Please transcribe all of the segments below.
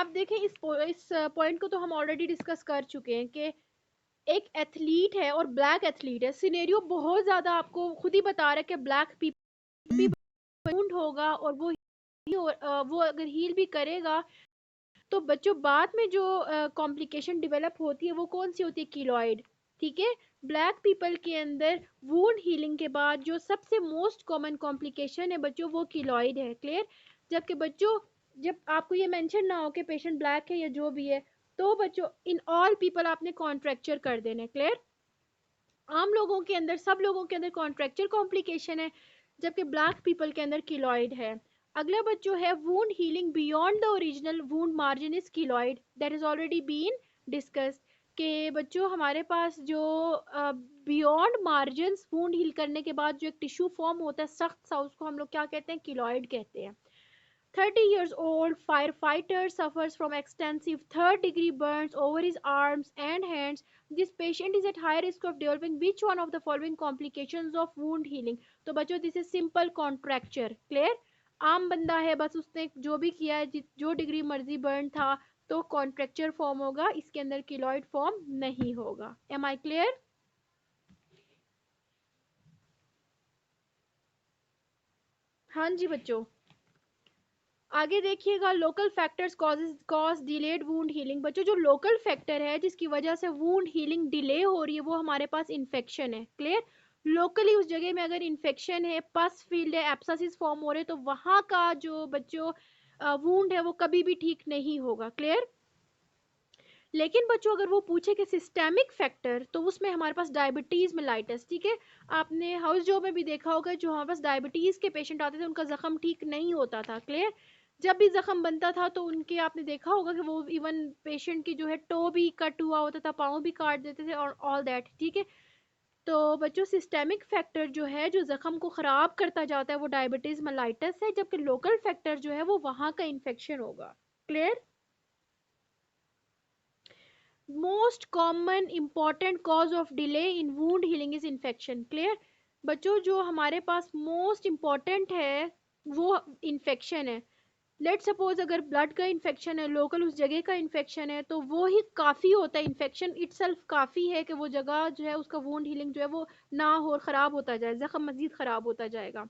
अब देखें इस पॉइंट को तो हम ऑलरेडी डिस्कस कर चुके हैं कि एक एथलीट है और ब्लैक एथलीट है, सिनेरियो बहुत ज्यादा आपको खुद ही बता रहा है कि ब्लैक पीपल होगा और वो अगर हील भी करेगा तो बच्चों बाद में जो कॉम्प्लिकेशन डेवलप होती है वो कौन सी होती है, कीलॉइड। ठीक है, ब्लैक पीपल के अंदर वुंड हीलिंग के बाद जो सबसे मोस्ट कॉमन कॉम्प्लिकेशन है बच्चों वो कीलॉइड है। क्लियर। जबकि बच्चों जब आपको ये मेंशन ना हो कि पेशेंट ब्लैक है या जो भी है, तो बच्चों इन ऑल पीपल आपने कॉन्ट्रैक्चर कर देना है। क्लियर। आम लोगों के अंदर, सब लोगों के अंदर कॉन्ट्रैक्चर कॉम्प्लिकेशन है, जबकि ब्लैक पीपल के अंदर कीलॉइड है। अगला बच्चों है wound healing beyond the original wound margin is keloid, that is already been discuss. के बच्चों हमारे पास जो बियॉन्ड मार्जिन वुंड हील करने के बाद जो एक टिश्यू फॉर्म होता है सख्त सा, उसको हम लोग क्या कहते हैं, कीलॉइड कहते हैं। 30 years old firefighter suffers from extensive third degree burns over his arms and hands. This patient is at high risk of developing which one of the following complications of wound healing? तो बच्चों this is simple contracture. Clear. आम बंदा है, बस उसने जो भी किया है, जो डिग्री मर्जी बर्न था, तो कॉन्ट्रैक्चर फॉर्म होगा, इसके अंदर किलॉइड फॉर्म नहीं होगा। Am I clear? हाँ जी बच्चों, आगे देखिएगा local factors cause delayed wound healing. बच्चों जो लोकल फैक्टर है जिसकी वजह से वुंड हीलिंग डिले हो रही है वो हमारे पास इन्फेक्शन है। क्लियर। लोकली उस जगह में अगर इन्फेक्शन है, पस फील्ड है, एब्सेसिस फॉर्म हो रहे, तो वहां का जो बच्चों वुंड है वो कभी भी ठीक नहीं होगा। क्लियर। लेकिन बच्चों अगर वो पूछे कि सिस्टेमिक फैक्टर, तो उसमें हमारे पास डायबिटीज मेलाइटिस। ठीक है, आपने हाउस जॉब में भी देखा होगा, जो हमारे पास डायबिटीज के पेशेंट आते थे उनका जख्म ठीक नहीं होता था। क्लियर। जब भी जख्म बनता था तो उनके आपने देखा होगा कि वो इवन पेशेंट की जो है टो भी कट हुआ होता था, पाँव भी काट देते थे और ऑल दैट। ठीक है, तो बच्चों सिस्टेमिक फैक्टर जो है जो जख्म को खराब करता जाता है वो डायबिटीज मेलाइटिस है, जबकि लोकल फैक्टर जो है वो वहां का इन्फेक्शन होगा। Clear. Most common important cause of delay in wound healing is infection. Clear. बच्चों जो हमारे पास मोस्ट इंपॉर्टेंट है वो इन्फेक्शन है। लेट सपोज अगर ब्लड का इन्फेक्शन है, लोकल उस जगह का इन्फेक्शन है, तो वो ही काफ़ी होता है, इन्फेक्शन इटसेल्फ काफ़ी है कि वो जगह जो है उसका वुंड हीलिंग जो है वो ना हो और ख़राब होता जाए, जख्म मजीद ख़राब होता जाएगा।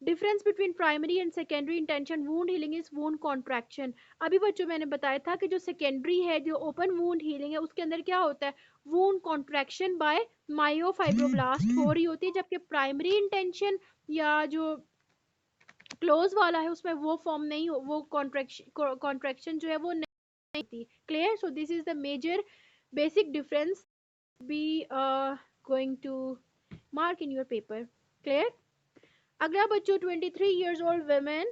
Difference between primary and secondary intention wound healing is wound contraction. अभी बच्चों मैंने बताया था कि जो सेकेंडरी है, जो ओपन वुंड हीलिंग है, उसके अंदर क्या होता है, वुंड कॉन्ट्रैक्शन बाय मायोफाइब्रोब्लास्ट हो रही होती है, जबकि प्राइमरी इंटेंशन या जो क्लोज वाला है उसमें वो फॉर्म नहीं हो, वो कॉन्ट्रैक्शन जो है वो नहीं थी। Clear. So this is the major basic difference be going to mark in your paper. Clear. अगला बच्चों 23 years old women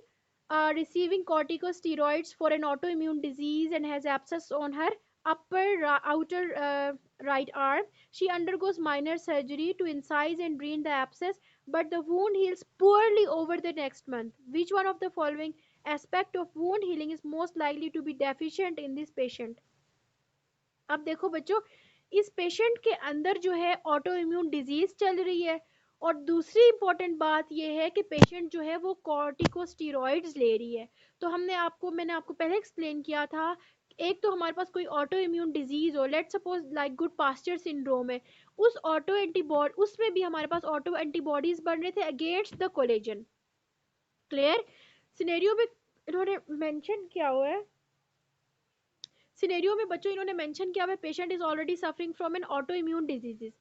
receiving corticosteroids for an autoimmune disease and has abscess on her outer right arm. She undergoes minor surgery to incise and drain the abscess, but the wound heals poorly over the next month. Which one of the following aspect of wound healing is most likely to be deficient in this patient? अब देखो बच्चों, इस patient के अंदर जो है auto immune disease चल रही है, और दूसरी इंपॉर्टेंट बात यह है कि पेशेंट जो है वो कॉर्टिकोस्टेरॉइड्स ले रही है। तो मैंने आपको पहले एक्सप्लेन किया था, एक तो हमारे पास कोई ऑटो इम्यून डिजीज हो, let suppose like Goodpasture syndrome है, उस ऑटो एंटीबॉडी उसमें भी हमारे पास ऑटो एंटीबॉडीज बन रहे थे against the collagen. Clear. Scenario में इन्होंने मेंशन किया हुआ है, सिनेरियो में बच्चों इन्होंने मेंशन किया है patient is already suffering from N auto immune diseases.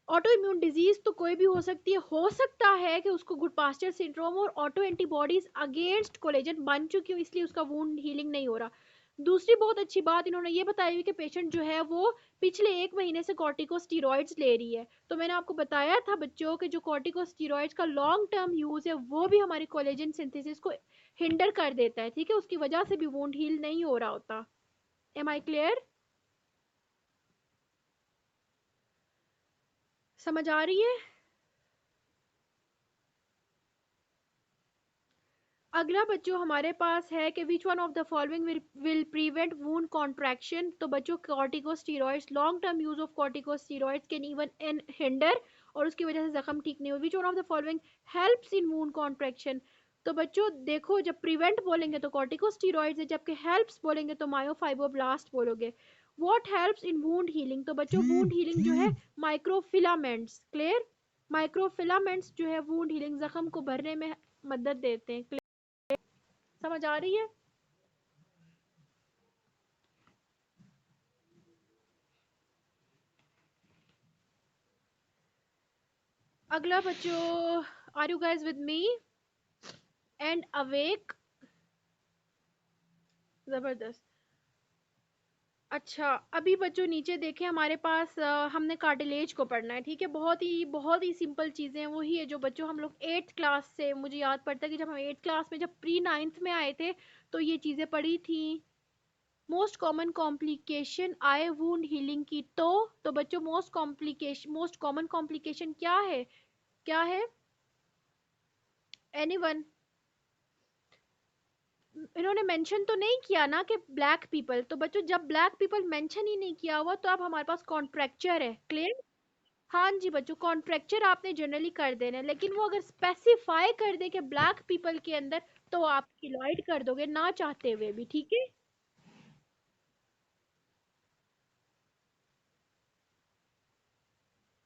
Auto immune disease तो कोई भी हो सकती है, हो सकता है कि उसको गुड पास्चर सिंड्रोम और ऑटो एंटीबॉडीज अगेंस्ट कोलेजन बन चुकी हो, इसलिए उसका वुंड हीलिंग नहीं हो रहा। दूसरी बहुत अच्छी बात इन्होंने ये बताई हुई कि पेशेंट जो है वो पिछले 1 महीने से कॉर्टिकोस्टेरॉइड्स ले रही है। तो मैंने आपको बताया था बच्चों कि जो कॉर्टिकोस्टेरॉइड्स का लॉन्ग टर्म यूज है वो भी हमारी कोलेजन सिंथेसिस को हिंडर कर देता है। ठीक है, उसकी वजह से भी वुंड हील नहीं हो रहा होता। Am I clear? समझ आ रही है? अगला बच्चों हमारे पास है कि which one of the following will prevent wound contraction. तो बच्चों corticosteroids, long term use of corticosteroids can even hinder, और उसकी वजह से जख्म ठीक नहीं हो। Which one of the following helps in wound contraction? तो बच्चों देखो, जब प्रिवेंट बोलेंगे तो कॉर्टिकोस्टेरॉइड्स है, जबकि हेल्प्स बोलेंगे तो मायोफाइब्रोब्लास्ट बोलोगे। What helps in wound healing, तो बच्चों वुंड हीलिंग जो है माइक्रोफिलामेंट्स, क्लियर, माइक्रोफिलामेंट्स जो है वुंड हीलिंग जख्म को भरने में मदद देते हैं। समझ आ रही है? अगला बच्चों, are you guys with me and awake? जबरदस्त। अच्छा, अभी बच्चों नीचे देखें हमारे पास हमने कार्टिलेज को पढ़ना है, ठीक है। बहुत ही सिंपल चीज़ें हैं, वही है जो बच्चों हम लोग 8th क्लास से, मुझे याद पड़ता है कि जब हम 8th क्लास में, जब प्री 9th में आए थे तो ये चीज़ें पढ़ी थी। मोस्ट कॉमन कॉम्प्लिकेशन आई वुंड हीलिंग की, तो बच्चों मोस्ट कॉमन कॉम्प्लिकेशन क्या है? क्या है? एनीवन? इन्होंने मेंशन तो नहीं किया ना कि ब्लैक पीपल, तो बच्चों जब ब्लैक पीपल मेंशन ही नहीं किया हुआ तो अब हमारे पास कॉन्ट्रैक्चर है, क्लियर। हाँ जी बच्चों, कॉन्ट्रैक्चर आपने जनरली कर देना है, लेकिन वो अगर स्पेसिफाई कर दे कि ब्लैक पीपल के अंदर, तो आप किलॉइड कर दोगे ना चाहते हुए भी, ठीक है।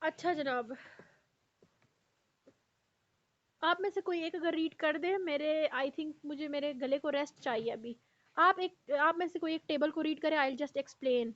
अच्छा जनाब, आप में से कोई एक अगर रीड कर दे, मेरे आई थिंक मुझे मेरे गले को रेस्ट चाहिए अभी। आप में से कोई एक टेबल को रीड करे, आई विल जस्ट एक्सप्लेन।